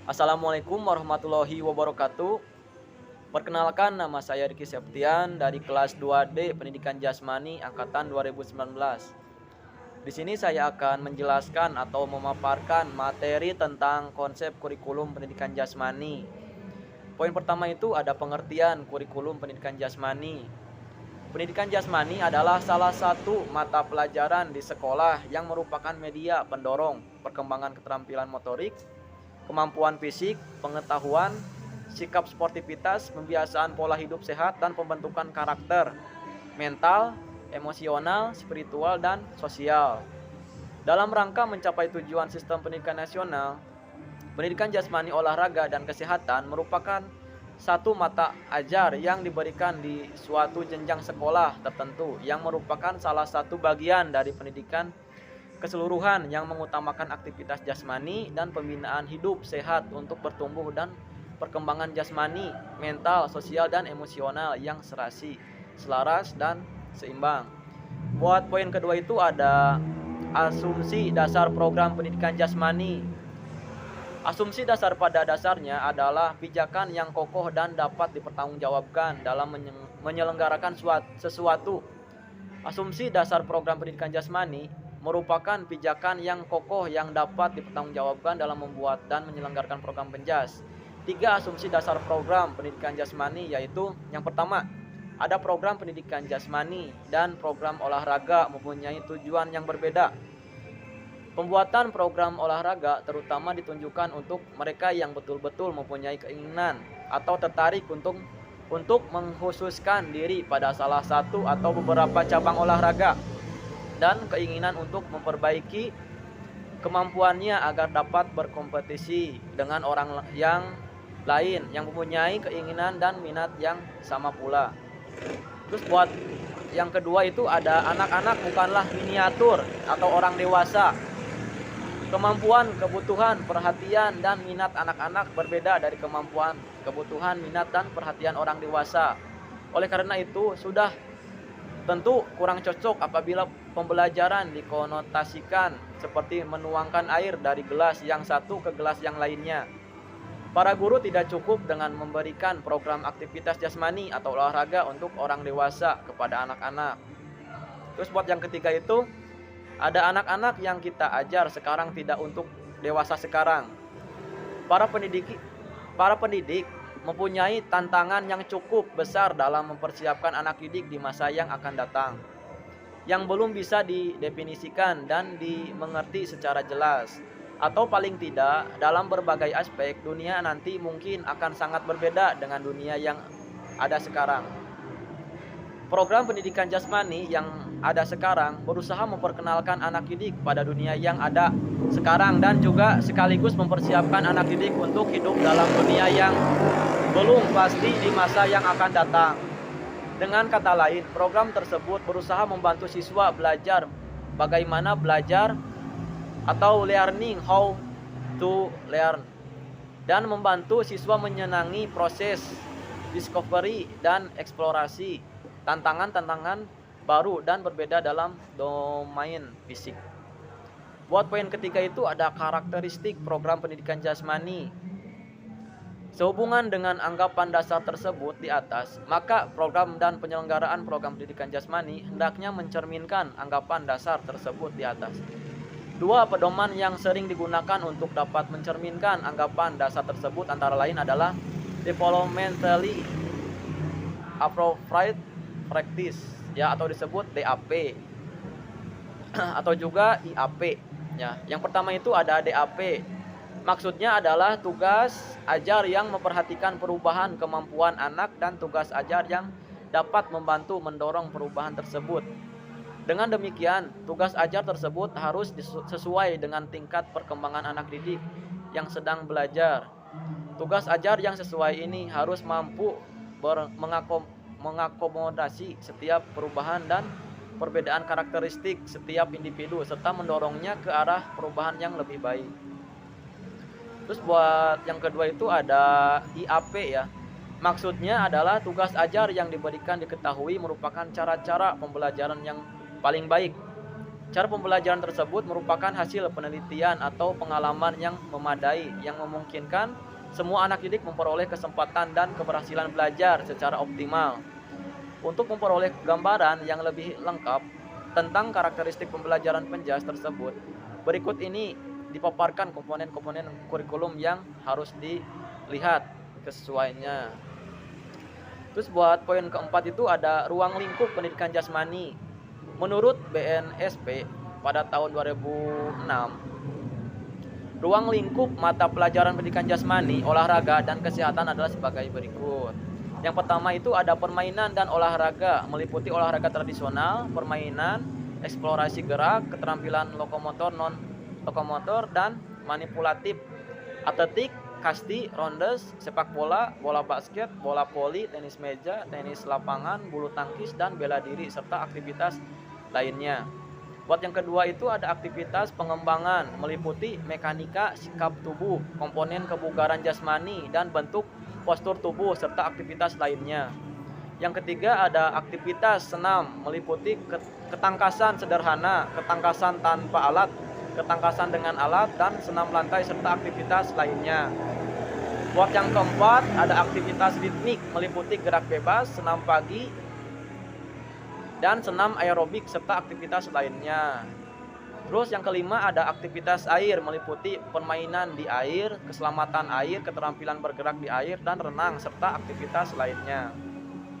Assalamualaikum warahmatullahi wabarakatuh. Perkenalkan, nama saya Riki Septian dari kelas 2D Pendidikan Jasmani angkatan 2019. Di sini saya akan menjelaskan atau memaparkan materi tentang konsep kurikulum pendidikan jasmani. Poin pertama itu ada pengertian kurikulum pendidikan jasmani. Pendidikan jasmani adalah salah satu mata pelajaran di sekolah yang merupakan media pendorong perkembangan keterampilan motorik, kemampuan fisik, pengetahuan, sikap sportivitas, pembiasaan pola hidup sehat, dan pembentukan karakter, mental, emosional, spiritual, dan sosial. Dalam rangka mencapai tujuan sistem pendidikan nasional, pendidikan jasmani, olahraga, dan kesehatan merupakan satu mata ajar yang diberikan di suatu jenjang sekolah tertentu yang merupakan salah satu bagian dari pendidikan keseluruhan yang mengutamakan aktivitas jasmani dan pembinaan hidup sehat untuk bertumbuh dan perkembangan jasmani, mental, sosial, dan emosional yang serasi, selaras, dan seimbang. Buat poin kedua itu ada asumsi dasar program pendidikan jasmani. Asumsi dasar pada dasarnya adalah pijakan yang kokoh dan dapat dipertanggungjawabkan dalam menyelenggarakan sesuatu. Asumsi dasar program pendidikan jasmani merupakan pijakan yang kokoh yang dapat dipertanggungjawabkan dalam membuat dan menyelenggarakan program penjas. 3 asumsi dasar program pendidikan jasmani yaitu yang pertama, ada program pendidikan jasmani dan program olahraga mempunyai tujuan yang berbeda. Pembuatan program olahraga terutama ditunjukkan untuk mereka yang betul-betul mempunyai keinginan atau tertarik untuk mengkhususkan diri pada salah satu atau beberapa cabang olahraga dan keinginan untuk memperbaiki kemampuannya agar dapat berkompetisi dengan orang yang lain yang mempunyai keinginan dan minat yang sama pula. Terus buat yang kedua itu ada anak-anak bukanlah miniatur atau orang dewasa. Kemampuan, kebutuhan, perhatian, dan minat anak-anak berbeda dari kemampuan, kebutuhan, minat, dan perhatian orang dewasa. Oleh karena itu, sudah tentu kurang cocok apabila pembelajaran dikonotasikan seperti menuangkan air dari gelas yang satu ke gelas yang lainnya. Para guru tidak cukup dengan memberikan program aktivitas jasmani atau olahraga untuk orang dewasa kepada anak-anak. Terus buat yang ketiga itu, ada anak-anak yang kita ajar sekarang tidak untuk dewasa sekarang. Para pendidik mempunyai tantangan yang cukup besar dalam mempersiapkan anak didik di masa yang akan datang, yang belum bisa didefinisikan dan dimengerti secara jelas, atau paling tidak dalam berbagai aspek dunia nanti mungkin akan sangat berbeda dengan dunia yang ada sekarang. Program pendidikan jasmani yang ada sekarang berusaha memperkenalkan anak didik pada dunia yang ada sekarang dan juga sekaligus mempersiapkan anak didik untuk hidup dalam dunia yang belum pasti di masa yang akan datang. Dengan kata lain, program tersebut berusaha membantu siswa belajar bagaimana belajar atau learning how to learn, dan membantu siswa menyenangi proses discovery dan eksplorasi tantangan-tantangan baru dan berbeda dalam domain fisik. Buat poin ketiga itu ada karakteristik program pendidikan jasmani. Sehubungan dengan anggapan dasar tersebut di atas, maka program dan penyelenggaraan program pendidikan jasmani hendaknya mencerminkan anggapan dasar tersebut di atas. 2 pedoman yang sering digunakan untuk dapat mencerminkan anggapan dasar tersebut antara lain adalah developmentally appropriate practice, ya, atau disebut DAP atau juga IAP, ya. Yang pertama itu ada DAP. Maksudnya adalah tugas ajar yang memperhatikan perubahan kemampuan anak dan tugas ajar yang dapat membantu mendorong perubahan tersebut. Dengan demikian, tugas ajar tersebut harus sesuai dengan tingkat perkembangan anak didik yang sedang belajar. Tugas ajar yang sesuai ini harus mampu mengakomodasi setiap perubahan dan perbedaan karakteristik setiap individu serta mendorongnya ke arah perubahan yang lebih baik. Terus buat yang kedua itu ada IAP, ya. Maksudnya adalah tugas ajar yang diberikan diketahui merupakan cara-cara pembelajaran yang paling baik Cara pembelajaran tersebut merupakan hasil penelitian atau pengalaman yang memadai yang memungkinkan semua anak didik memperoleh kesempatan dan keberhasilan belajar secara optimal. Untuk memperoleh gambaran yang lebih lengkap tentang karakteristik pembelajaran penjas tersebut, berikut ini dipaparkan komponen-komponen kurikulum yang harus dilihat kesesuaiannya. Terus buat poin keempat itu ada ruang lingkup pendidikan jasmani. Menurut BNSP pada tahun 2006, ruang lingkup mata pelajaran pendidikan jasmani, olahraga, dan kesehatan adalah sebagai berikut. Yang pertama itu ada permainan dan olahraga, meliputi olahraga tradisional, permainan, eksplorasi gerak, keterampilan lokomotor, non-lokomotor, dan manipulatif, atletik, kasti, rondes, sepak bola, bola basket, bola voli, tenis meja, tenis lapangan, bulu tangkis, dan bela diri, serta aktivitas lainnya. Buat yang kedua itu ada aktivitas pengembangan, meliputi mekanika sikap tubuh, komponen kebugaran jasmani, dan bentuk postur tubuh, serta aktivitas lainnya. Yang ketiga ada aktivitas senam, meliputi ketangkasan sederhana, ketangkasan tanpa alat, ketangkasan dengan alat, dan senam lantai, serta aktivitas lainnya. Buat yang keempat ada aktivitas ritmik, meliputi gerak bebas, senam pagi, dan senam aerobik, serta aktivitas lainnya. Terus yang kelima ada aktivitas air, meliputi permainan di air, keselamatan air, keterampilan bergerak di air, dan renang, serta aktivitas lainnya.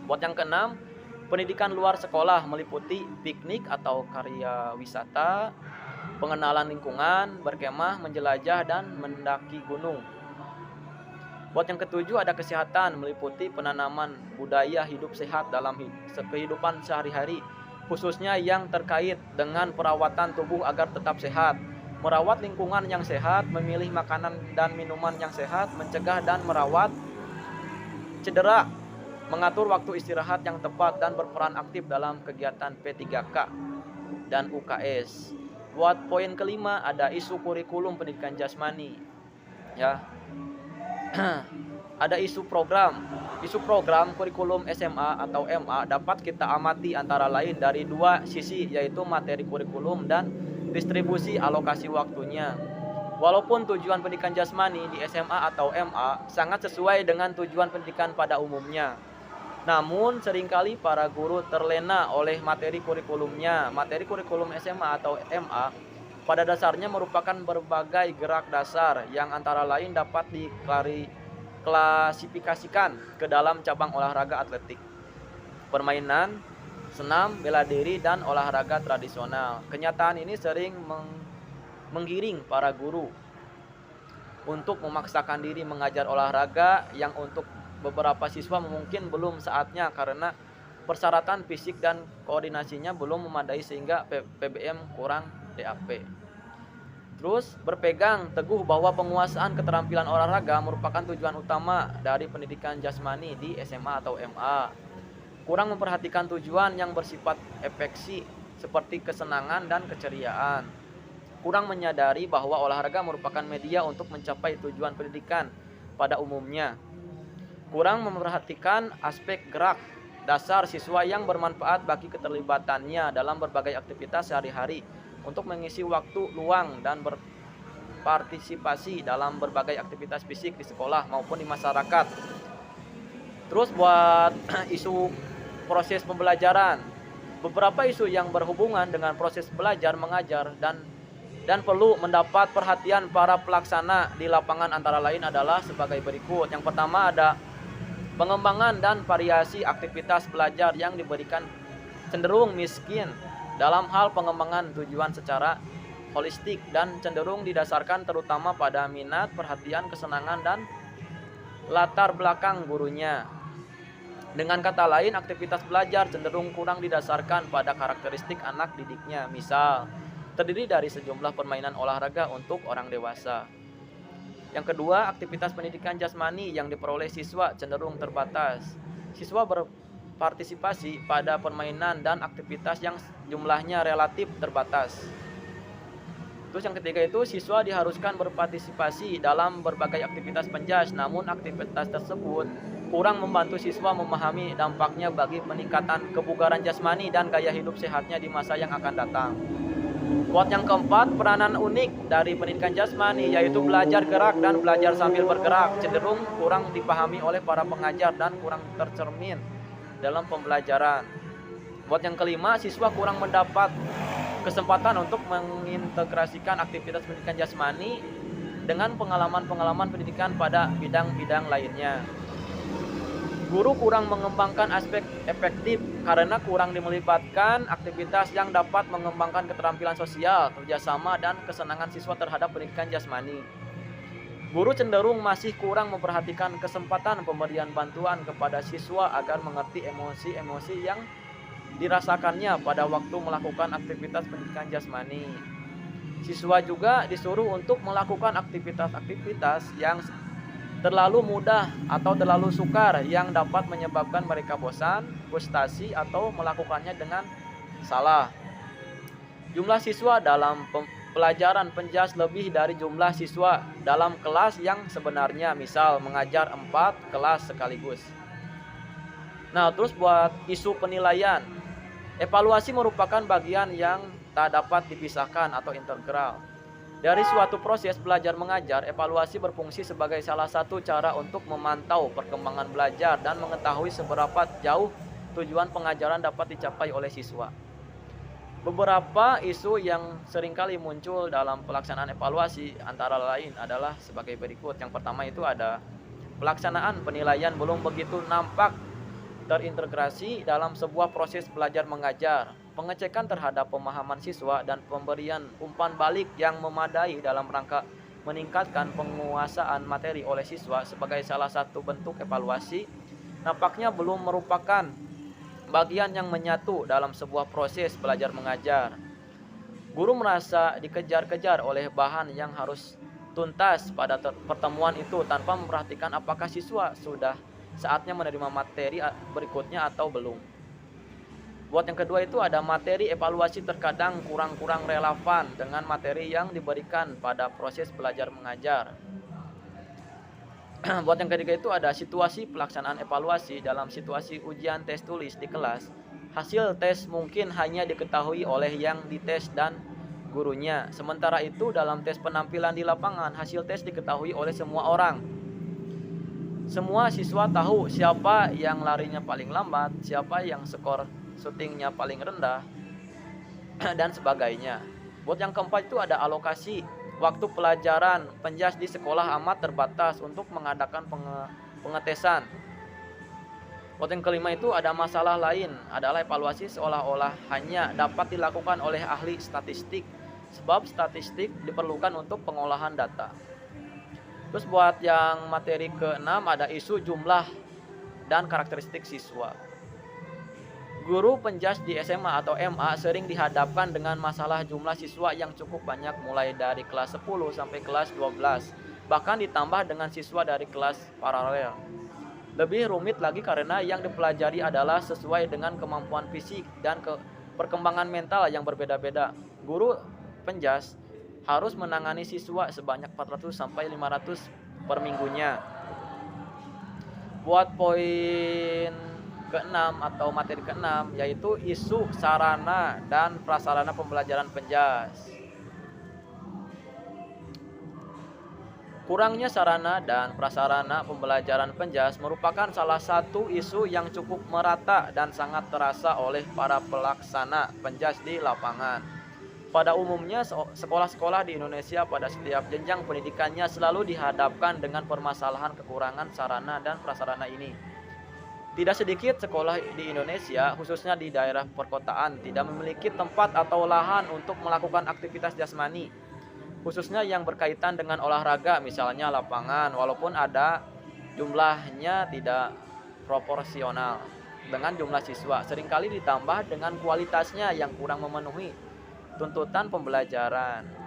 Buat yang keenam, pendidikan luar sekolah, meliputi piknik atau karya wisata, pengenalan lingkungan, berkemah, menjelajah, dan mendaki gunung. Buat yang ketujuh ada kesehatan, meliputi penanaman budaya hidup sehat dalam kehidupan sehari-hari, khususnya yang terkait dengan perawatan tubuh agar tetap sehat, merawat lingkungan yang sehat, memilih makanan dan minuman yang sehat, mencegah dan merawat cedera, mengatur waktu istirahat yang tepat, dan berperan aktif dalam kegiatan P3K dan UKS. Buat poin kelima ada isu kurikulum pendidikan jasmani. Ya. Ada isu program kurikulum SMA atau MA dapat kita amati antara lain dari dua sisi, yaitu materi kurikulum dan distribusi alokasi waktunya. Walaupun tujuan pendidikan jasmani di SMA atau MA sangat sesuai dengan tujuan pendidikan pada umumnya, namun seringkali para guru terlena oleh materi kurikulumnya. Materi kurikulum SMA atau MA pada dasarnya merupakan berbagai gerak dasar yang antara lain dapat diklasifikasikan ke dalam cabang olahraga atletik, permainan, senam, bela diri, dan olahraga tradisional. Kenyataan ini sering menggiring para guru untuk memaksakan diri mengajar olahraga yang untuk beberapa siswa mungkin belum saatnya karena persyaratan fisik dan koordinasinya belum memadai sehingga PBM kurang DAP. Terus berpegang teguh bahwa penguasaan keterampilan olahraga merupakan tujuan utama dari pendidikan jasmani di SMA atau MA. Kurang memperhatikan tujuan yang bersifat efeksi seperti kesenangan dan keceriaan. Kurang menyadari bahwa olahraga merupakan media untuk mencapai tujuan pendidikan pada umumnya. Kurang memperhatikan aspek gerak dasar siswa yang bermanfaat bagi keterlibatannya dalam berbagai aktivitas sehari-hari untuk mengisi waktu luang dan berpartisipasi dalam berbagai aktivitas fisik di sekolah maupun di masyarakat. Terus buat isu proses pembelajaran, beberapa isu yang berhubungan dengan proses belajar mengajar dan perlu mendapat perhatian para pelaksana di lapangan antara lain adalah sebagai berikut. Yang pertama ada pengembangan dan variasi aktivitas belajar yang diberikan cenderung miskin dalam hal pengembangan tujuan secara holistik dan cenderung didasarkan terutama pada minat, perhatian, kesenangan, dan latar belakang gurunya. Dengan kata lain, aktivitas belajar cenderung kurang didasarkan pada karakteristik anak didiknya. Misal, terdiri dari sejumlah permainan olahraga untuk orang dewasa. Yang kedua, aktivitas pendidikan jasmani yang diperoleh siswa cenderung terbatas. Siswa berpartisipasi pada permainan dan aktivitas yang jumlahnya relatif terbatas. Terus yang ketiga itu, siswa diharuskan berpartisipasi dalam berbagai aktivitas penjas, namun aktivitas tersebut kurang membantu siswa memahami dampaknya bagi peningkatan kebugaran jasmani dan gaya hidup sehatnya di masa yang akan datang. Buat yang keempat, peranan unik dari pendidikan jasmani yaitu belajar gerak dan belajar sambil bergerak cenderung kurang dipahami oleh para pengajar dan kurang tercermin dalam pembelajaran. Buat yang kelima, siswa kurang mendapat kesempatan untuk mengintegrasikan aktivitas pendidikan jasmani dengan pengalaman-pengalaman pendidikan pada bidang-bidang lainnya. Guru kurang mengembangkan aspek efektif karena kurang melibatkan aktivitas yang dapat mengembangkan keterampilan sosial, kerjasama, dan kesenangan siswa terhadap pendidikan jasmani. Guru cenderung masih kurang memperhatikan kesempatan pemberian bantuan kepada siswa agar mengerti emosi-emosi yang dirasakannya pada waktu melakukan aktivitas pendidikan jasmani. Siswa juga disuruh untuk melakukan aktivitas-aktivitas yang terlalu mudah atau terlalu sukar yang dapat menyebabkan mereka bosan, frustasi, atau melakukannya dengan salah. Jumlah siswa dalam pelajaran penjas lebih dari jumlah siswa dalam kelas yang sebenarnya, misal mengajar 4 kelas sekaligus. Nah, terus buat isu penilaian. Evaluasi merupakan bagian yang tak dapat dipisahkan atau integral dari suatu proses belajar mengajar. Evaluasi berfungsi sebagai salah satu cara untuk memantau perkembangan belajar dan mengetahui seberapa jauh tujuan pengajaran dapat dicapai oleh siswa. Beberapa isu yang seringkali muncul dalam pelaksanaan evaluasi antara lain adalah sebagai berikut. Yang pertama itu ada pelaksanaan penilaian belum begitu nampak terintegrasi dalam sebuah proses belajar mengajar. Pengecekan terhadap pemahaman siswa dan pemberian umpan balik yang memadai dalam rangka meningkatkan penguasaan materi oleh siswa sebagai salah satu bentuk evaluasi nampaknya belum merupakan bagian yang menyatu dalam sebuah proses belajar mengajar. Guru merasa dikejar-kejar oleh bahan yang harus tuntas pada pertemuan itu tanpa memperhatikan apakah siswa sudah saatnya menerima materi berikutnya atau belum. Buat yang kedua itu ada materi evaluasi terkadang kurang-kurang relevan dengan materi yang diberikan pada proses belajar mengajar. Buat yang ketiga itu ada situasi pelaksanaan evaluasi dalam situasi ujian tes tulis di kelas. Hasil tes mungkin hanya diketahui oleh yang dites dan gurunya. Sementara itu dalam tes penampilan di lapangan, hasil tes diketahui oleh semua orang. Semua siswa tahu siapa yang larinya paling lambat, siapa yang skor syutingnya paling rendah, dan sebagainya. Buat yang keempat itu ada alokasi waktu pelajaran penjas di sekolah amat terbatas untuk mengadakan pengetesan. Buat yang kelima itu ada masalah lain adalah evaluasi seolah-olah hanya dapat dilakukan oleh ahli statistik, sebab statistik diperlukan untuk pengolahan data. Terus buat yang materi ke-6 ada isu jumlah dan karakteristik siswa. Guru penjas di SMA atau MA sering dihadapkan dengan masalah jumlah siswa yang cukup banyak mulai dari kelas 10 sampai kelas 12, bahkan ditambah dengan siswa dari kelas paralel. Lebih rumit lagi karena yang dipelajari adalah sesuai dengan kemampuan fisik dan perkembangan mental yang berbeda-beda. Guru penjas harus menangani siswa sebanyak 400 sampai 500 per minggunya. Buat poin ke-6 atau materi ke-6 yaitu isu sarana dan prasarana pembelajaran penjas. Kurangnya sarana dan prasarana pembelajaran penjas merupakan salah satu isu yang cukup merata dan sangat terasa oleh para pelaksana penjas di lapangan. Pada umumnya sekolah-sekolah di Indonesia pada setiap jenjang pendidikannya selalu dihadapkan dengan permasalahan kekurangan sarana dan prasarana ini. Tidak sedikit sekolah di Indonesia, khususnya di daerah perkotaan, tidak memiliki tempat atau lahan untuk melakukan aktivitas jasmani, khususnya yang berkaitan dengan olahraga, misalnya lapangan, walaupun ada jumlahnya tidak proporsional dengan jumlah siswa, seringkali ditambah dengan kualitasnya yang kurang memenuhi tuntutan pembelajaran.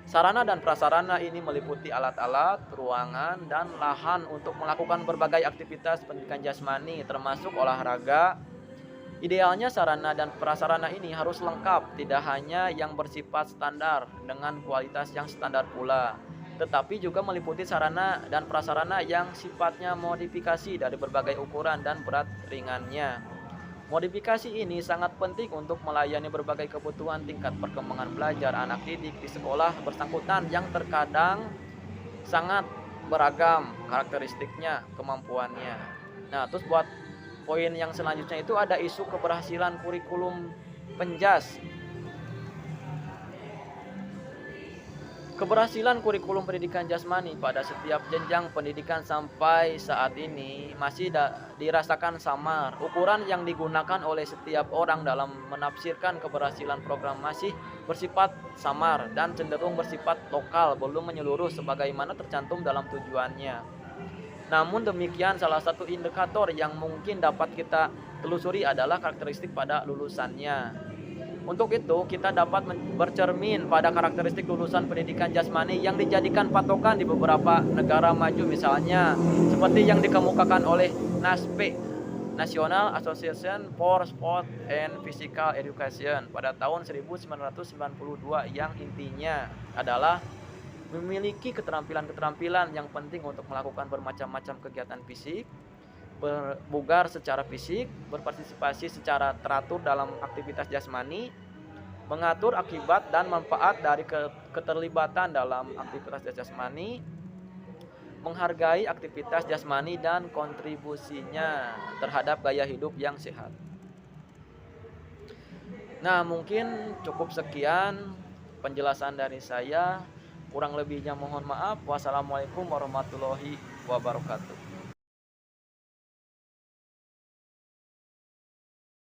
Sarana dan prasarana ini meliputi alat-alat, ruangan, dan lahan untuk melakukan berbagai aktivitas pendidikan jasmani termasuk olahraga. Idealnya sarana dan prasarana ini harus lengkap, tidak hanya yang bersifat standar dengan kualitas yang standar pula, tetapi juga meliputi sarana dan prasarana yang sifatnya modifikasi dari berbagai ukuran dan berat ringannya. Modifikasi ini sangat penting untuk melayani berbagai kebutuhan tingkat perkembangan belajar anak didik di sekolah bersangkutan yang terkadang sangat beragam karakteristiknya, kemampuannya. Nah, terus buat poin yang selanjutnya itu ada isu keberhasilan kurikulum penjas. Keberhasilan kurikulum pendidikan jasmani pada setiap jenjang pendidikan sampai saat ini masih dirasakan samar. Ukuran yang digunakan oleh setiap orang dalam menafsirkan keberhasilan program masih bersifat samar dan cenderung bersifat lokal, belum menyeluruh sebagaimana tercantum dalam tujuannya. Namun demikian, salah satu indikator yang mungkin dapat kita telusuri adalah karakteristik pada lulusannya. Untuk itu, kita dapat bercermin pada karakteristik lulusan pendidikan jasmani yang dijadikan patokan di beberapa negara maju, misalnya seperti yang dikemukakan oleh NASPE, National Association for Sport and Physical Education, pada tahun 1992, yang intinya adalah memiliki keterampilan-keterampilan yang penting untuk melakukan bermacam-macam kegiatan fisik, berbugar secara fisik, berpartisipasi secara teratur dalam aktivitas jasmani, mengatur akibat dan manfaat dari keterlibatan dalam aktivitas jasmani, menghargai aktivitas jasmani dan kontribusinya terhadap gaya hidup yang sehat. Nah, mungkin cukup sekian penjelasan dari saya. Kurang lebihnya mohon maaf. Wassalamualaikum warahmatullahi wabarakatuh.